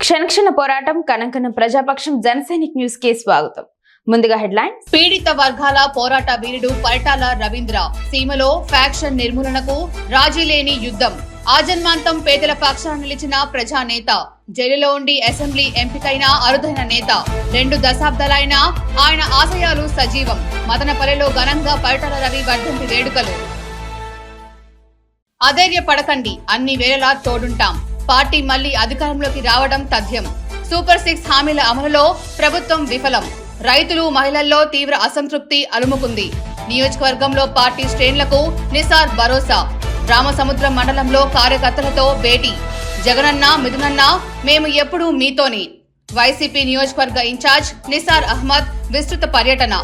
క్షణక్షణ పోరాటం కనంకన ప్రజాపక్షం జనసైనిక్ న్యూస్ కి స్వాగతం. ముందుగా హెడ్లైన్స్. పీడిత వర్గాల పోరాట వీరుడు పరిటాల రవీంద్ర సీమలో ఫ్యాక్షన్ నిర్మూలనకు రాజీలేని యుద్ధం. ఆజన్మాంతం పేదల పక్షాన నిలిచిన ప్రజానేత, జైలులో ఉండి అసెంబ్లీ ఎంపికైన అరుదైన నేత. 2 దశాబ్దాలైన ఆయన ఆశయాలు సజీవం. మదనపల్లెలో ఘనంగా పరిటాల రవి వర్ధంతి వేడుకలు. అధైర్యపడకండి, అన్ని వేళలా తోడుంటాం. పార్టీ మళ్లీ అధికారంలోకి రావడం తథ్యం. సూపర్ 6 హామీల అమలులో ప్రభుత్వం విఫలం. రైతులు, మహిళల్లో తీవ్ర అసంతృప్తి అలుముకుంది. నియోజకవర్గంలో పార్టీ శ్రేణులకు నిసార్ భరోసా. రామసముద్రం మండలంలో కార్యకర్తలతో భేటీ. జగనన్న, మిథునన్న, మేము ఎప్పుడూ మీతోనే. వైసీపీ నియోజకవర్గ ఇన్ఛార్జ్ నిసార్ అహ్మద్ విస్తృత పర్యటన.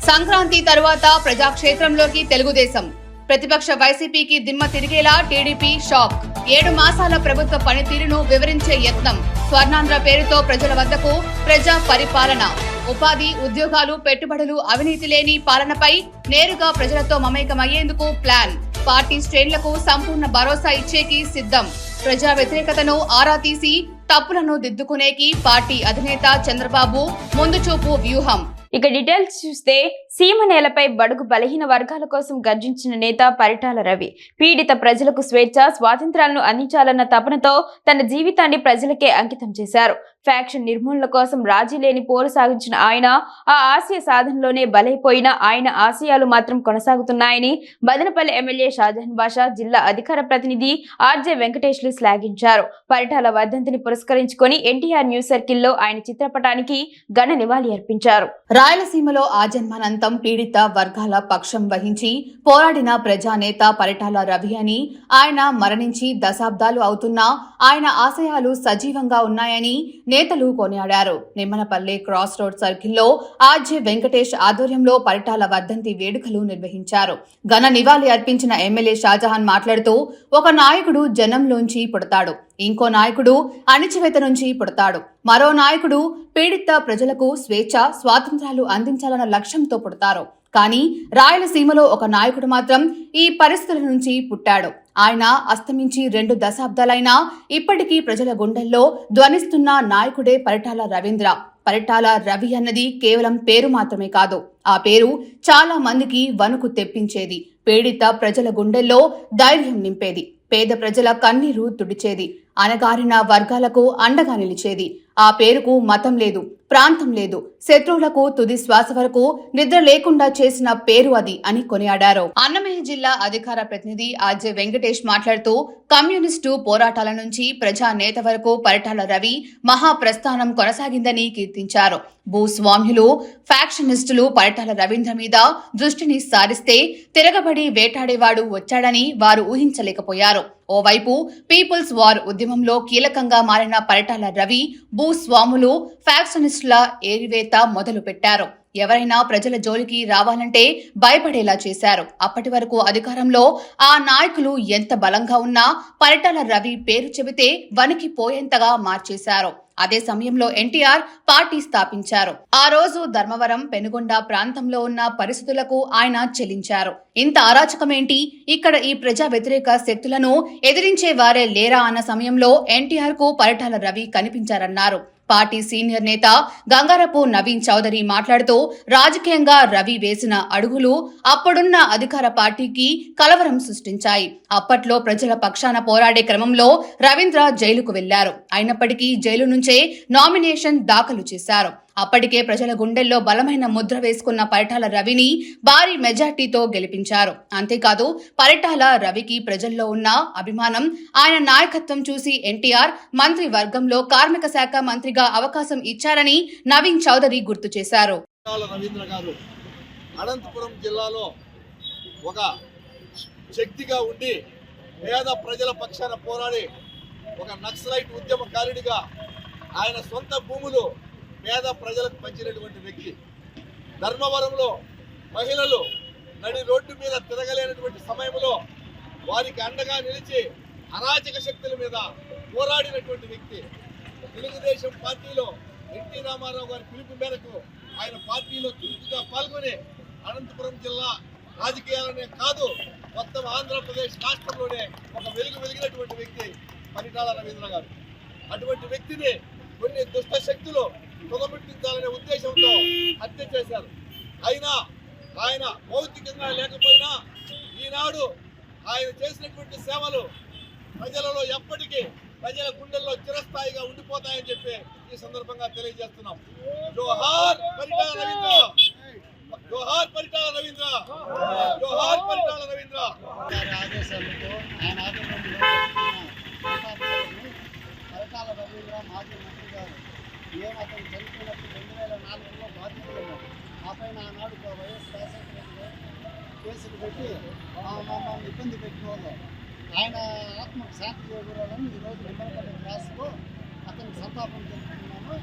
సంక్రాంతి తరువాత ప్రజాక్షేత్రంలోకి తెలుగుదేశం. ప్రతిపక్ష వైసీపీకి దిమ్మ తిరిగేలా టీడీపీ షాక్. 7 మాసాల ప్రభుత్వ పనితీరును వివరించే యత్నం. స్వర్ణాంధ్ర పేరుతో ప్రజల వద్దకు ప్రజా పరిపాలన. ఉపాధి, ఉద్యోగాలు, పెట్టుబడులు, అవినీతి లేని పాలనపై నేరుగా ప్రజలతో మమేకమయ్యేందుకు ప్లాన్. పార్టీ శ్రేణులకు సంపూర్ణ భరోసా ఇచ్చేకి సిద్ధం. ప్రజా వ్యతిరేకతను ఆరా తీసి తప్పులను దిద్దుకునేకి పార్టీ అధినేత చంద్రబాబు ముందుచూపు వ్యూహం. ఇక డీటెయిల్స్ చూస్తే, సీమ నేలపై బడుగు బలహీన వర్గాల కోసం గర్జించిన నేత పరిటాల రవి. పీడిత ప్రజలకు స్వేచ్ఛ, స్వాతంత్రాలను అందించాలన్న తపనతో తన జీవితాన్ని ప్రజలకే అంకితం చేశారు. ఫ్యాక్షన్ నిర్మూలన కోసం రాజీ లేని పోరు సాగించిన ఆయన ఆ ఆశయ సాధనలోనే బలైపోయిన ఆయన ఆశయాలు మాత్రం కొనసాగుతున్నాయని మదనపల్లి ఎమ్మెల్యే షాజహాన్ బాషా, జిల్లా అధికార ప్రతినిధి ఆర్జే వెంకటేష్లు శ్లాఘించారు. పరిటాల వర్ధంతిని పురస్కరించుకొని ఎన్టీఆర్ న్యూస్ సర్కిల్లో ఆయన చిత్రపటానికి ఘన నివాళి అర్పించారు. రాయలసీమలో ఆజన్మానంతం పీడిత వర్గాల పక్షం వహించి పోరాడిన ప్రజానేత పరిటాల రవి అని, ఆయన మరణించి దశాబ్దాలు అవుతున్నా ఆయన ఆశయాలు సజీవంగా ఉన్నాయని నేతలు కొనియాడారు. నిమ్మనపల్లె క్రాస్ రోడ్ సర్కిల్లో ఆర్జే వెంకటేష్ ఆధ్వర్యంలో పరిటాల వర్ధంతి వేడుకలు నిర్వహించారు. ఘన నివాళి అర్పించిన ఎమ్మెల్యే షాజహాన్ మాట్లాడుతూ, ఒక నాయకుడు జనంలోంచి పుడతాడు, ఇంకో నాయకుడు అణిచివేత నుంచి పుడతాడు, మరో నాయకుడు పీడిత ప్రజలకు స్వేచ్ఛ, స్వాతంత్రాలు అందించాలన్న లక్ష్యంతో పుడతారు. కానీ రాయలసీమలో ఒక నాయకుడు మాత్రం ఈ పరిస్థితుల నుంచి పుట్టాడు. ఆయన అస్తమించి 2 దశాబ్దాలైనా ఇప్పటికీ ప్రజల గుండెల్లో ధ్వనిస్తున్న నాయకుడే పరిటాల రవీంద్ర. పరిటాల రవి అన్నది కేవలం పేరు మాత్రమే కాదు, ఆ పేరు చాలా మందికి వణుకు తెప్పించేది. పీడిత ప్రజల గుండెల్లో ధైర్యం నింపేది. పేద ప్రజల కన్నీరు తుడిచేది. అణగారిన వర్గాలకు అండగా నిలిచేది. ఆ పేరుకు మతం లేదు, ప్రాంతం లేదు. శత్రువులకు తుది శ్వాస వరకు నిద్ర లేకుండా చేసిన పేరు అది అని కొనియాడారు. అన్నమయ్య జిల్లా అధికార ప్రతినిధి ఆర్జే వెంకటేష్ మాట్లాడుతూ, కమ్యూనిస్టు పోరాటాల నుంచి ప్రజా నేత వరకు పరిటాల రవి మహాప్రస్థానం కొనసాగిందని కీర్తించారు. భూస్వామ్యులు, ఫ్యాక్షనిస్టులు పరిటాల రవీంద్ర మీద దృష్టిని సారిస్తే తిరగబడి వేటాడేవాడు వచ్చాడని వారు ఊహించలేకపోయారు. ఓవైపు పీపుల్స్ వార్ ఉద్యమంలో కీలకంగా మారిన పరిటాల రవి భూస్వాములు, ఫ్యాక్షనిస్టుల ఏరివేత మొదలు పెట్టారు. ఎవరైనా ప్రజల జోలికి రావాలంటే భయపడేలా చేశారు. అప్పటి వరకు అధికారంలో ఆ నాయకులు ఎంత బలంగా ఉన్నా పరిటాల రవి పేరు చెబితే వణికిపోయేంతగా మార్చేశారు. అదే సమయంలో ఎన్టీఆర్ పార్టీ స్థాపించారు. ఆ రోజు ధర్మవరం, పెనుగొండ ప్రాంతంలో ఉన్న పరిస్థితులకు ఆయన చెల్లించారు. ఇంత అరాచకమేంటి, ఇక్కడ ఈ ప్రజా వ్యతిరేక శక్తులను ఎదిరించే వారే లేరా అన్న సమయంలో ఎన్టీఆర్ కు పరిటాల రవి కనిపించారన్నారు. పార్టీ సీనియర్ నేత గంగారపు నవీన్ చౌదరి మాట్లాడుతూ, రాజకీయంగా రవి వేసిన అడుగులు అప్పుడున్న అధికార పార్టీకి కలవరం సృష్టించాయి. అప్పట్లో ప్రజల పక్షాన పోరాడే క్రమంలో రవీంద్ర జైలుకు వెళ్లారు. అయినప్పటికీ జైలు నుంచే నామినేషన్ దాఖలు చేశారు. అప్పటికే ప్రజల గుండెల్లో బలమైన ముద్ర వేసుకున్న పరిటాల రవిని భారీ మెజార్టీతో గెలిపించారు. అంతేకాదు, పరిటాల రవికి ప్రజల్లో ఉన్న అభిమానం, ఆయన నాయకత్వం చూసి ఎన్టీఆర్ మంత్రి వర్గంలో కార్మిక శాఖ మంత్రిగా అవకాశం ఇచ్చారని నవీన్ చౌదరి గుర్తు చేశారు. రవీంద్ర గారు అనంతపురం జిల్లాలో ఒక శక్తిగా ఉండి పేద ప్రజల పక్షాన పోరాడి ఒక నక్సలైట్ ఉద్యమకారుడిగా ఆయన సొంత భూములు పేద ప్రజలకు పంచినటువంటి వ్యక్తి. ధర్మవరంలో మహిళలు నడి రోడ్డు మీద తిరగలేనటువంటి సమయంలో వారికి అండగా నిలిచి అరాచక శక్తుల మీద పోరాడినటువంటి వ్యక్తి. తెలుగుదేశం పార్టీలో ఎన్టీ రామారావు గారి పిలుపు మేరకు ఆయన పార్టీలో చురుకుగా పాల్గొని అనంతపురం జిల్లా రాజకీయాలనే కాదు, మొత్తం ఆంధ్రప్రదేశ్ రాష్ట్రంలోనే ఒక వెలిగినటువంటి వ్యక్తి. పరిటాల రవీంద్ర గారు. అటువంటి వ్యక్తిని కొన్ని దుష్ట శక్తులు తుదముట్టించాలనే ఉద్దేశంతో హత్య చేశారు. అయినా ఆయన భౌతికంగా లేకపోయినా ఈనాడు ఆయన చేసినటువంటి సేవలు ప్రజలలో ఎప్పటికీ ప్రజల గుండెల్లో చిరస్థాయిగా ఉండిపోతాయని చెప్పి ఈ సందర్భంగా తెలియజేస్తున్నాం. జోహార్ పరిటాల రవీంద్ర, జోహార్ పరిటాల రవీంద్ర, జోహార్ పరిటాల రవీంద్ర. ఆదేశాలతో ఆయన ఆధ్వర్యంలో పరిటాల రవీంద్ర మాజీ మంత్రి గారు అతను చనిపోయినప్పుడు 2004లో బాధితులు ఆ పైన ఆనాడు వైఎస్ రాజశేఖర రెడ్డి గారు కేసులు పెట్టి మమ్మల్ని ఇబ్బంది పెట్టిన వాళ్ళు ఆయన ఆత్మకు శాంతి చేకూరాలని ఈరోజు నిమ్మలపల్లి క్లాస్లో అతనికి సంతాపం తెలుపుతున్నాము.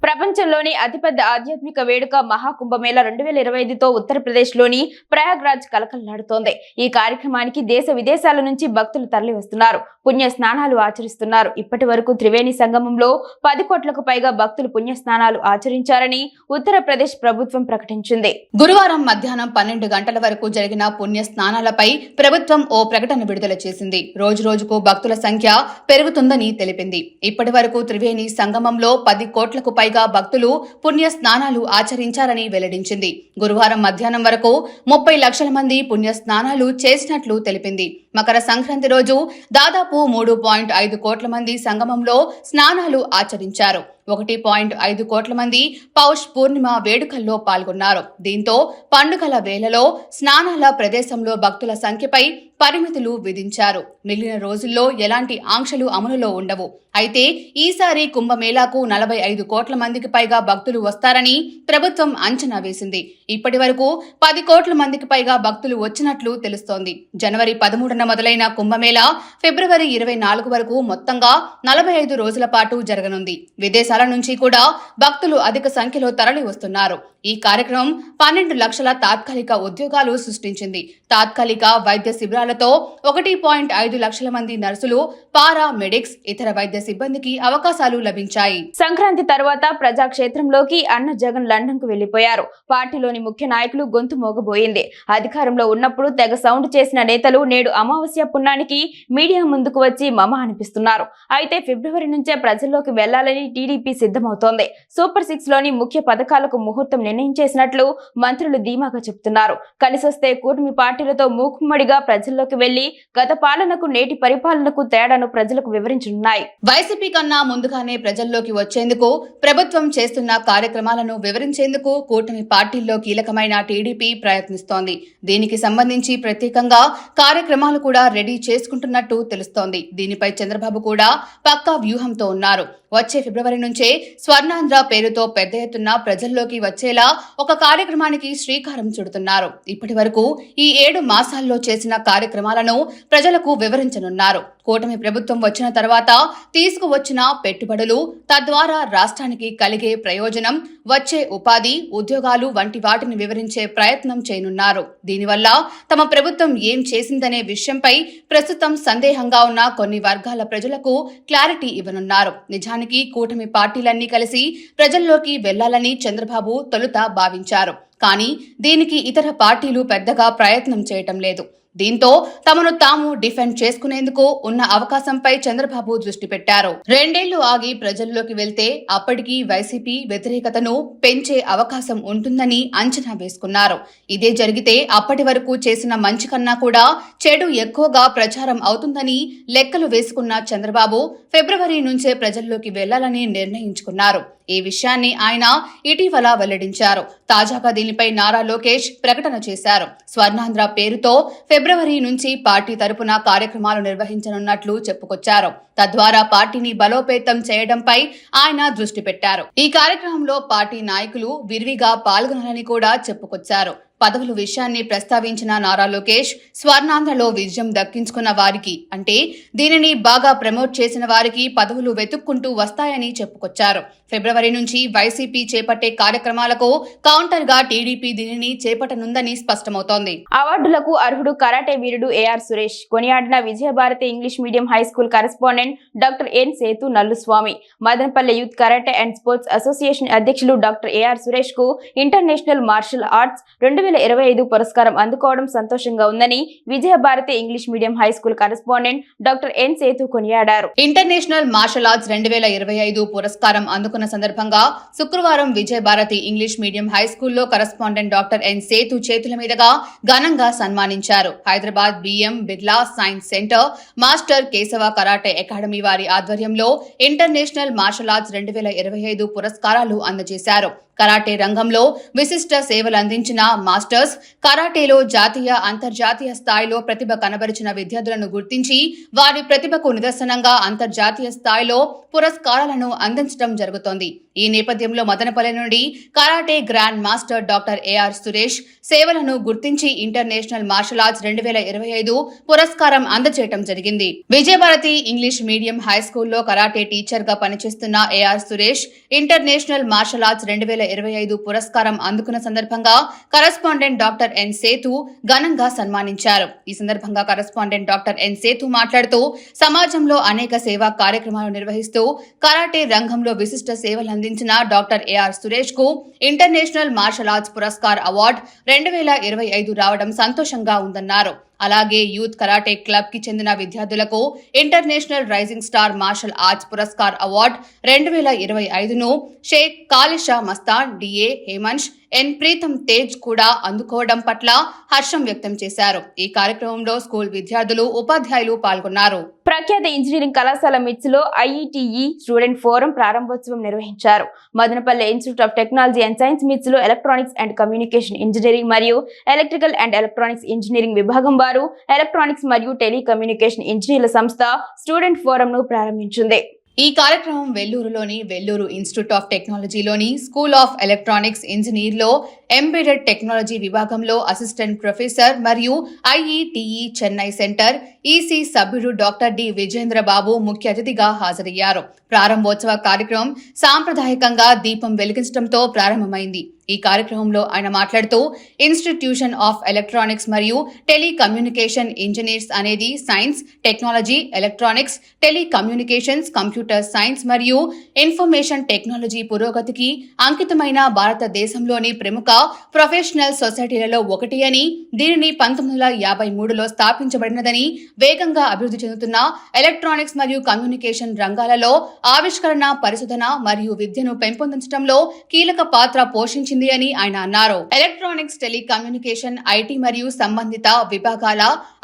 ప్రపంచంలోని అతిపెద్ద ఆధ్యాత్మిక వేడుక మహాకుంభమేళా 2025తో ఉత్తరప్రదేశ్లోని ప్రయాగ్రాజ్ కలకల్లాడుతోంది. ఈ కార్యక్రమానికి దేశ విదేశాల నుంచి భక్తులు తరలి వస్తున్నారు, పుణ్య స్నానాలు ఆచరిస్తున్నారు. ఇప్పటి వరకు త్రివేణి సంగమంలో 10 కోట్లకు పైగా భక్తులు పుణ్య స్నానాలు ఆచరించారని ఉత్తరప్రదేశ్ ప్రభుత్వం ప్రకటించింది. గురువారం మధ్యాహ్నం 12 గంటల వరకు జరిగిన పుణ్య స్నానాలపై ప్రభుత్వం ఓ ప్రకటన విడుదల చేసింది. రోజు రోజుకు భక్తుల సంఖ్య పెరుగుతుందని తెలిపింది. ఇప్పటి వరకు త్రివేణి సంగమంలో 10 కోట్లకు పైగా భక్తులు పుణ్య స్నానాలు ఆచరించారని వెల్లడించింది. గురువారం మధ్యాహ్నం వరకు 30 లక్షల మంది పుణ్య స్నానాలు చేసినట్లు తెలిపింది. మకర సంక్రాంతి రోజు దాదాపు 3.5 కోట్ల మంది సంగమంలో స్నానాలు ఆచరించారు. 1.5 కోట్ల మంది పౌష్ పూర్ణిమ వేడుకల్లో పాల్గొన్నారు. దీంతో పండుగల వేళలో స్నానాల ప్రదేశంలో భక్తుల సంఖ్యపై పరిమితులు విధించారు. మిగిలిన రోజుల్లో ఎలాంటి ఆంక్షలు అమలులో ఉండవు. అయితే ఈసారి కుంభమేళాకు 45 కోట్ల మందికి పైగా భక్తులు వస్తారని ప్రభుత్వం అంచనా వేసింది. ఇప్పటి వరకు 10 కోట్ల మందికి పైగా భక్తులు వచ్చినట్లు తెలుస్తోంది. జనవరి 13న మొదలైన కుంభమేళా ఫిబ్రవరి 24 వరకు మొత్తంగా 45 రోజుల పాటు జరగనుంది. విదేశాల నుంచి కూడా భక్తులు అధిక సంఖ్యలో తరలి వస్తున్నారు. ఈ కార్యక్రమం 12 లక్షల తాత్కాలిక ఉద్యోగాలు సృష్టించింది. తాత్కాలిక వైద్య శిబిరాలతో 1.5 లక్షల మంది నర్సులు, పారా మెడిక్స్, ఇతర వైద్య సిబ్బందికి అవకాశాలు లభించాయి. సంక్రాంతి తర్వాత ప్రజాక్షేత్రంలోకి అన్న జగన్ లండన్ కు వెళ్లిపోయారు. పార్టీలోని ముఖ్య నాయకులు గొంతు మోగబోయింది. అధికారంలో ఉన్నప్పుడు తెగ సౌండ్ చేసిన నేతలు నేడు అమావాస్య పుణ్యానికి మీడియా ముందుకు వచ్చి మమ అనిపిస్తున్నారు. అయితే ఫిబ్రవరి నుంచే ప్రజల్లోకి వెళ్లాలని టీడీపీ సిద్ధమవుతోంది. సూపర్ 6 లోని ముఖ్య పథకాలకు ముహూర్తం నిర్ణయించేసినట్లు మంత్రులు ధీమాగా చెబుతున్నారు. కలిసొస్తే కూటమి పార్టీలతో మూకుమ్మడిగా ప్రజల్లోకి వెళ్లి గత పాలనకు నేటి పరిపాలనకు తేడాను ప్రజలకు వివరించనున్నాయి. వైసీపీ కన్నా ముందుగానే ప్రజల్లోకి వచ్చేందుకు ప్రభుత్వం చేస్తున్న కార్యక్రమాలను వివరించేందుకు కూటమి పార్టీల్లో కీలకమైన టీడీపీ ప్రయత్నిస్తోంది. దీనికి సంబంధించి ప్రత్యేకంగా కార్యక్రమాలు కూడా రెడీ చేసుకుంటున్నట్టు తెలుస్తోంది. దీనిపై చంద్రబాబు కూడా పక్కా వ్యూహంతో ఉన్నారు. వచ్చే ఫిబ్రవరి నుంచే స్వర్ణాంధ్ర పేరుతో పెద్ద ఎత్తున ప్రజల్లోకి వచ్చేలా ఒక కార్యక్రమానికి శ్రీకారం చుడుతున్నారు. ఇప్పటి వరకు ఈ 7 మాసాల్లో చేసిన కార్యక్రమాలను ప్రజలకు వివరించనున్నారు. కూటమి ప్రభుత్వం వచ్చిన తర్వాత తీసుకువచ్చిన పెట్టుబడులు, తద్వారా రాష్ట్రానికి కలిగే ప్రయోజనం, వచ్చే ఉపాధి, ఉద్యోగాలు వంటి వాటిని వివరించే ప్రయత్నం చేయనున్నారు. దీనివల్ల తమ ప్రభుత్వం ఏం చేసిందనే విషయంపై ప్రస్తుతం సందేహంగా ఉన్న కొన్ని వర్గాల ప్రజలకు క్లారిటీ ఇవ్వనున్నారు. నిజానికి కూటమి పార్టీలన్నీ కలిసి ప్రజల్లోకి వెళ్లాలని చంద్రబాబు తొలుత భావించారు. కానీ దీనికి ఇతర పార్టీలు పెద్దగా ప్రయత్నం చేయటం లేదు. దీంతో తమను తాము డిఫెండ్ చేసుకునేందుకు ఉన్న అవకాశంపై చంద్రబాబు దృష్టి పెట్టారు. 2 ఏళ్లు ఆగి ప్రజల్లోకి వెళ్తే అప్పటికి వైసీపీ వ్యతిరేకతను పెంచే అవకాశం ఉంటుందని అంచనా వేసుకున్నారు. ఇదే జరిగితే అప్పటి వరకు చేసిన మంచి కన్నా కూడా చెడు ఎక్కువగా ప్రచారం అవుతుందని లెక్కలు వేసుకున్న చంద్రబాబు ఫిబ్రవరి నుంచే ప్రజల్లోకి వెళ్లాలని నిర్ణయించుకున్నారు. ఈ విషయాన్ని ఆయన ఇటీవల వెల్లడించారు. తాజాగా దీనిపై నారా లోకేష్ ప్రకటన చేశారు. స్వర్ణాంధ్ర పేరుతో ఫిబ్రవరి నుంచి పార్టీ తరపున కార్యక్రమాలు నిర్వహించనున్నట్లు చెప్పుకొచ్చారు. తద్వారా పార్టీని బలోపేతం చేయడంపై ఆయన దృష్టి పెట్టారు. ఈ కార్యక్రమంలో పార్టీ నాయకులు విరివిగా పాల్గొనాలని కూడా చెప్పుకొచ్చారు. పదవుల విషయాన్ని ప్రస్తావించిన నారా లోకేష్ స్వర్ణాంధ్రలో విజయం దక్కించుకున్న వారికి, అంటే దీనిని బాగా ప్రమోట్ చేసిన వారికి పదవులు వెతుక్కుంటూ వస్తాయని చెప్పుకొచ్చారు. ఫిబ్రవరి నుంచి వైసీపీ చేపట్టే కార్యక్రమాలకు కౌంటర్ గా టీడీపీ దీనిని చేపట్టనుందని స్పష్టమవుతోంది. అవార్డులకు అర్హుడు కరాటే వీరుడు ఏఆర్ సురేష్. కొనియాడిన Vijayabharathi English medium high school correspondent doctor N Sethu Nallusamy. Madanapalle youth karate and sports association అధ్యక్షులు డాక్టర్ ఏఆర్ సురేష్ కు ఇంటర్నేషనల్ మార్షల్ ఆర్ట్స్ 2025 పురస్కారం అందుకోవడం సంతోషంగా ఉందని Vijayabharathi English medium high school correspondent doctor N Sethu కొనియాడారు. ఇంటర్నేషనల్ మార్షల్ ఆర్ట్స్ 2025 పురస్కారం అందుకున్న సందర్భంగా శుక్రవారం విజయభారతి ఇంగ్లీష్ మీడియం హై స్కూల్లో కరెస్పాండెంట్ డాక్టర్ ఎన్ సేతు చేతుల మీదుగా ఘనంగా సన్మానించారు. Hyderabad BM Birla science centre master Keshava karate academy వారి ఆధ్వర్యంలో ఇంటర్నేషనల్ మార్షల్ ఆర్ట్స్ 2025 పురస్కారాలు అందజేశారు. కరాటే రంగంలో విశిష్ట సేవలు అందించిన మాస్టర్స్, కరాటేలో జాతీయ అంతర్జాతీయ స్థాయిలో ప్రతిభ కనబరిచిన విద్యార్థులను గుర్తించి వారి ప్రతిభకు నిదర్శనంగా అంతర్జాతీయ స్థాయిలో పురస్కారాలను అందించడం జరుగుతోంది. ఈ నేపథ్యంలో మదనపల్లి నుండి karate grand master doctor AR Suresh సేవలను గుర్తించి ఇంటర్నేషనల్ మార్షల్ ఆర్ట్స్ 2025 పురస్కారం అందజేయడం జరిగింది. విజయభారతి ఇంగ్లీష్ మీడియం హై స్కూల్లో కరాటే టీచర్ గా పనిచేస్తున్న AR Suresh international martial arts 2025 పురస్కారం అందుకున్న సందర్భంగా కరెస్పాండెంట్ డాక్టర్ ఎన్ సేతు ఘనంగా సన్మానించారు. ఈ సందర్భంగా కరెస్పాండెంట్ డాక్టర్ ఎన్ సేతు మాట్లాడుతూ సమాజంలో అనేక సేవా కార్యక్రమాలు నిర్వహిస్తూ కరాటే రంగంలో విశిష్ట సేవలు అందించిన డాక్టర్ ఏఆర్ సురేష్ కు ఇంటర్నేషనల్ మార్షల్ ఆర్ట్స్ పురస్కార్ అవార్డు 2025 రావడం సంతోషంగా ఉందన్నారు. అలాగే యూత్ కరాటే క్లబ్ కి చెందిన విద్యార్థులకు international rising star martial arts పురస్కార్ అవార్డు 2025ను షేక్ కాలిషా మస్తాన్, డిఏ హేమంష్, ఎన్ ప్రీతం తేజ్ కూడా అందుకోవడం పట్ల హర్షం వ్యక్తం చేశారు. ఈ కార్యక్రమంలో స్కూల్ విద్యార్థులు, ఉపాధ్యాయులు పాల్గొన్నారు. ప్రఖ్యాత ఇంజనీరింగ్ కళాశాల మిట్స్ లో ఐఈటీఈ స్టూడెంట్ ఫోరం ప్రారంభోత్సవం నిర్వహించారు. Madanapalle institute of technology and science మిట్స్ లో ఎలక్ట్రానిక్స్ అండ్ కమ్యూనికేషన్ ఇంజనీరింగ్ మరియు ఎలక్ట్రికల్ అండ్ ఎలక్ట్రానిక్స్ ఇంజనీరింగ్ విభాగం వారు ఎలక్ట్రానిక్స్ మరియు టెలికమ్యూనికేషన్ ఇంజనీర్ల సంస్థ స్టూడెంట్ ఫోరం ను ప్రారంభించింది. ఈ కార్యక్రమం వెల్లూరులోని వెల్లూరు ఇన్స్టిట్యూట్ ఆఫ్ టెక్నాలజీలోని స్కూల్ ఆఫ్ ఎలక్ట్రానిక్స్ ఇంజనీర్లో ఎంబెడెడ్ టెక్నాలజీ విభాగంలో అసిస్టెంట్ ప్రొఫెసర్ మరియు ఐఈటీఈ చెన్నై సెంటర్ ఈసీ సభ్యుడు డాక్టర్ డి విజేంద్ర బాబు ముఖ్య అతిథిగా హాజరయ్యారు. ప్రారంభోత్సవ కార్యక్రమం సాంప్రదాయకంగా దీపం వెలిగించడంతో ప్రారంభమైంది. ఈ కార్యక్రమంలో ఆయన మాట్లాడుతూ ఇన్స్టిట్యూషన్ ఆఫ్ ఎలక్ట్రానిక్స్ మరియు టెలికమ్యూనికేషన్ ఇంజనీర్స్ అనేది science, technology, electronics, telecommunications, computer science మరియు ఇన్ఫర్మేషన్ టెక్నాలజీ పురోగతికి అంకితమైన భారతదేశంలోని ప్రముఖ ప్రొఫెషనల్ సొసైటీలలో ఒకటి అని, దీనిని 1953లో స్థాపించబడినదని, వేగంగా అభివృద్ధి చెందుతున్న ఎలక్ట్రానిక్స్ మరియు కమ్యూనికేషన్ రంగాలలో ఆవిష్కరణ, పరిశోధన మరియు విద్యను పెంపొందించడంలో కీలక పాత్ర పోషించింది అని ఆయన అన్నారు. ఎలక్ట్రానిక్స్, టెలికమ్యూనికేషన్, ఐటీ మరియు సంబంధిత విభాగాల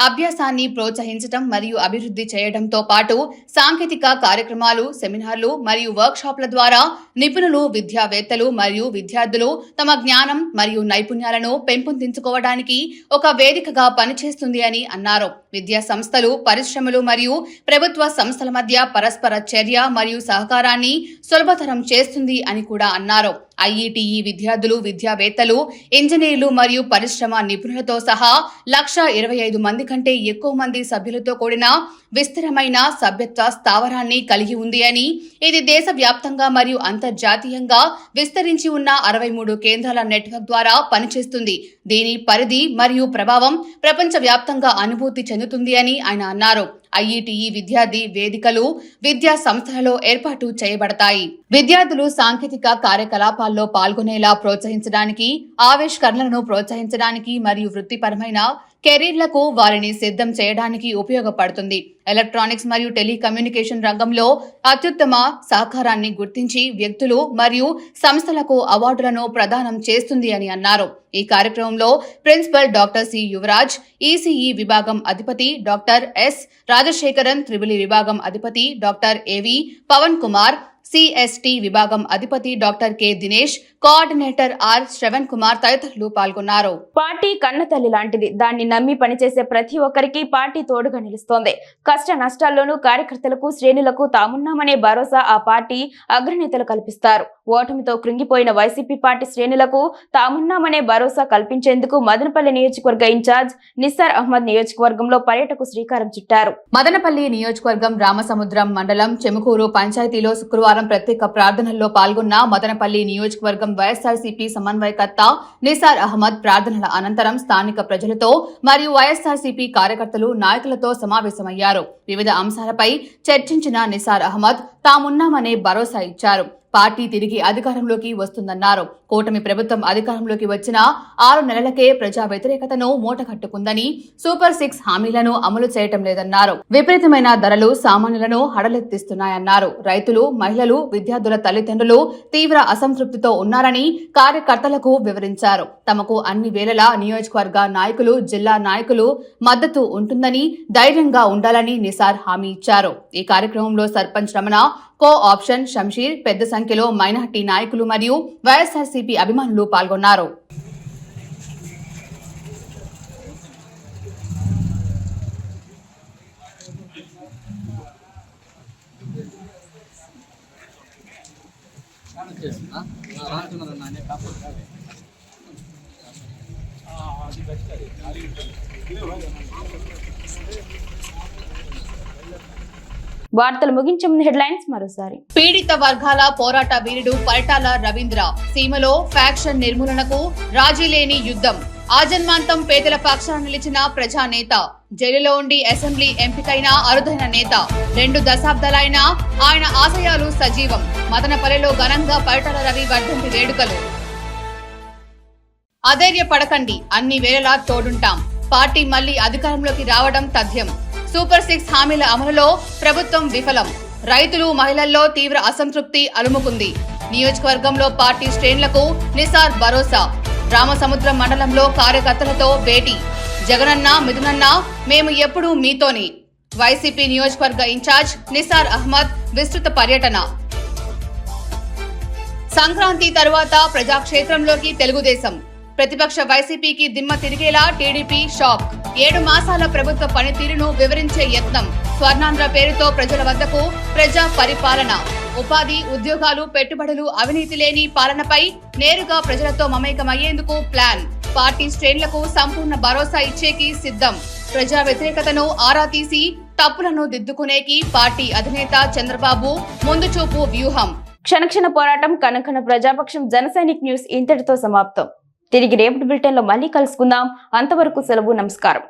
అభ్యాసాన్ని ప్రోత్సహించడం మరియు అభివృద్ధి చేయడంతో పాటు సాంకేతిక కార్యక్రమాలు, సెమినార్లు మరియు వర్క్ షాప్ల ద్వారా నిపుణులు, విద్యావేత్తలు మరియు విద్యార్థులు తమ జ్ఞానం మరియు నైపుణ్యాలను పెంపొందించుకోవడానికి ఒక వేదికగా పనిచేస్తుంది అని అన్నారు. విద్యా సంస్థలు, పరిశ్రమలు మరియు ప్రభుత్వ సంస్థల మధ్య పరస్పర చర్య మరియు సహకారాన్ని సులభతరం చేస్తుంది అని కూడా అన్నారు. ఐఈటీఈ విద్యార్థులు, విద్యావేత్తలు, ఇంజనీర్లు మరియు పరిశ్రమ నిపుణులతో సహా 125 మంది కంటే ఎక్కువ మంది సభ్యులతో కూడిన విస్తరమైన సభ్యత్వ స్థావరాన్ని కలిగి ఉంది అని, ఇది దేశవ్యాప్తంగా మరియు అంతర్జాతీయంగా విస్తరించి ఉన్న 63 కేంద్రాల నెట్వర్క్ ద్వారా పనిచేస్తుంది. దీని పరిధి మరియు ప్రభావం ప్రపంచవ్యాప్తంగా అనుభూతి చెందుతుంది అని ఆయన అన్నారు. ఐఈటీఈ విద్యార్థి వేదికలు విద్యా సంస్థలలో ఏర్పాటు చేయబడతాయి. విద్యార్థులు సాంకేతిక కార్యకలాపాల్లో పాల్గొనేలా ప్రోత్సహించడానికి, ఆవిష్కరణలను ప్రోత్సహించడానికి మరియు వృత్తిపరమైన కెరీర్లకు వారిని సిద్ధం చేయడానికి ఉపయోగపడుతుంది. ఎలక్ట్రానిక్స్ మరియు టెలికమ్యూనికేషన్ రంగంలో అత్యుత్తమ సహకారాన్ని గుర్తించి వ్యక్తులు మరియు సంస్థలకు అవార్డులను ప్రదానం చేస్తుంది అని అన్నారు. ఈ కార్యక్రమంలో principal doctor C Yuvaraj, ECE విభాగం అధిపతి డాక్టర్ ఎస్ రాజశేఖరన్, త్రిబులి విభాగం అధిపతి డాక్టర్ ఏవి పవన్ కుమార్, సిఎస్టి విభాగం అధిపతి doctor K Dinesh, coordinator R Shravan Kumar తదితరులు పాల్గొన్నారు. పార్టీ కన్నతల్లి లాంటిది. దాన్ని నమ్మి పనిచేసే ప్రతి ఒక్కరికి పార్టీ తోడుగా నిలుస్తోంది. కష్ట నష్టాల్లోనూ కార్యకర్తలకు, శ్రేణులకు తామున్నామనే భరోసా ఆ పార్టీ అగ్రనేతలు కల్పిస్తారు. ఓటమితో కృంగిపోయిన వైసీపీ పార్టీ శ్రేణులకు తామున్నామనే భరోసా కల్పించేందుకు మదనపల్లి నియోజకవర్గ ఇన్ఛార్జ్ నిస్సార్ అహ్మద్ నియోజకవర్గంలో పర్యటనకు శ్రీకారం చుట్టారు. మదనపల్లి నియోజకవర్గం రామసముద్రం మండలం చెముకూరు పంచాయతీలో శుక్రవారం ప్రత్యేక ప్రార్థనల్లో పాల్గొన్న మదనపల్లి నియోజకవర్గం వైఎస్ఆర్సీపీ సమన్వయకర్త నిసార్ అహ్మద్ ప్రార్థనల అనంతరం స్థానిక ప్రజలతో మరియు వైఎస్ఆర్సీపీ కార్యకర్తలు, నాయకులతో సమావేశమయ్యారు. వివిధ అంశాలపై చర్చించిన నిసార్ అహ్మద్ తామున్నామనే భరోసా ఇచ్చారు. పార్టీ తిరిగి అధికారంలోకి వస్తుందన్నారు. కూటమి ప్రభుత్వం అధికారంలోకి వచ్చిన 6 నెలలకే ప్రజా వ్యతిరేకతను మూటకట్టుకుందని, సూపర్ 6 హామీలను అమలు చేయటం లేదన్నారు. విపరీతమైన ధరలు సామాన్యులను హడలెత్తిస్తున్నాయన్నారు. రైతులు, మహిళలు, విద్యార్థుల తల్లిదండ్రులు తీవ్ర అసంతృప్తితో ఉన్నారని కార్యకర్తలకు వివరించారు. తమకు అన్ని వేళలా నియోజకవర్గ నాయకులు, జిల్లా నాయకులు మద్దతు ఉంటుందని, ధైర్యంగా ఉండాలని నిసార్ హామీ ఇచ్చారు. ఈ కార్యక్రమంలో సర్పంచ్ రమణ, కో ఆప్షన్ షంషీర్, పెద్ద సంఖ్యలో మైనార్టీ నాయకులు మరియు వైఎస్ఆర్సీపీ అభిమానులు పాల్గొన్నారు. వార్తలు ముగించే ముందు హెడ్లైన్స్ మరోసారి. పీడిత వర్గాల పోరాట వీరుడు పరిటాల రవీంద్ర. సీమలో ఫ్యాక్షన్ నిర్మూలనకు రాజీ లేని యుద్ధం. ఆజన్మాంతం పేదల పక్షాన నిలిచిన ప్రజానేత. జైలులో ఉండి అసెంబ్లీ ఎంపికైన అరుదైన నేత. 2 దశాబ్దాలైన ఆయన ఆశయాలు సజీవం. మదనపల్లెలో ఘనంగా పరిటాల రవి వర్ధంతి వేడుకలు. అధైర్యపడకండి, అన్ని వేళలా తోడుంటాం. పార్టీ మళ్లీ అధికారంలోకి రావడం తథ్యం. సూపర్ 6 హామీల అమలులో ప్రభుత్వం విఫలం. రైతులు, మహిళల్లో తీవ్ర అసంతృప్తి అలుముకుంది. నియోజకవర్గంలో పార్టీ శ్రేణులకు నిసార్ భరోసా. రామసముద్రం మండలంలో కార్యకర్తలతో భేటీ. జగనన్న, మిథునన్న, మేము ఎప్పుడూ మీతోనే. వైసీపీ నియోజకవర్గ ఇన్ఛార్జ్ నిసార్ అహ్మద్ విస్తృత పర్యటన. సంక్రాంతి తరువాత ప్రజాక్షేత్రంలోకి తెలుగుదేశం. ప్రతిపక్ష వైసీపీకి దిమ్మ తిరిగేలా టీడీపీ షాక్. 7 మాసాల ప్రభుత్వ పనితీరును వివరించే యత్నం. స్వర్ణాంధ్ర పేరుతో ప్రజల వద్దకు ప్రజా పరిపాలన. ఉపాధి, ఉద్యోగాలు, పెట్టుబడులు, అవినీతి లేని పాలనపై నేరుగా ప్రజలతో మమేకమయ్యేందుకు ప్లాన్. పార్టీ శ్రేణులకు సంపూర్ణ భరోసా ఇచ్చేకి సిద్ధం. ప్రజా వ్యతిరేకతను ఆరా తీసి తప్పులను దిద్దుకునేకి పార్టీ అధినేత చంద్రబాబు ముందుచూపు వ్యూహం. క్షణక్షణ పోరాటం, కనకన ప్రజాపక్షం. జనసైనిక్ న్యూస్ ఇంతటితో సమాప్తం. తిరిగి రేపటి బులెటిన్లో మళ్ళీ కలుసుకుందాం. అంతవరకు సెలవు. నమస్కారం.